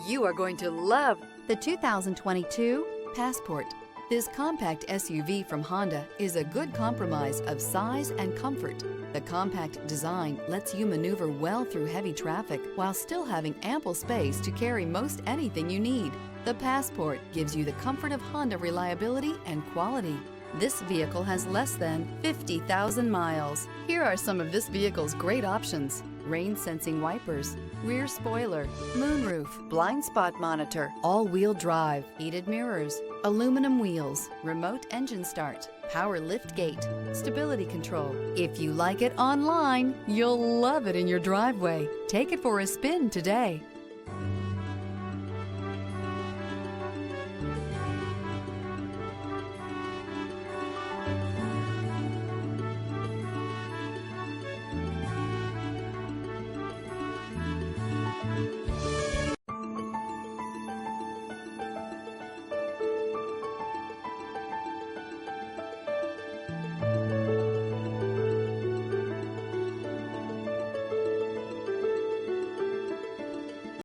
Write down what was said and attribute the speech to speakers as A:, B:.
A: You are going to love
B: the 2022 Passport. This compact SUV from Honda is a good compromise of size and comfort. The compact design lets you maneuver well through heavy traffic while still having ample space to carry most anything you need. The Passport gives you the comfort of Honda reliability and quality. This vehicle has less than 50,000 miles. Here are some of this vehicle's great options: rain sensing wipers, rear spoiler, moonroof, blind spot monitor, all-wheel drive, heated mirrors, aluminum wheels, remote engine start, power lift gate, stability control. If you like it online, you'll love it in your driveway. Take it for a spin today.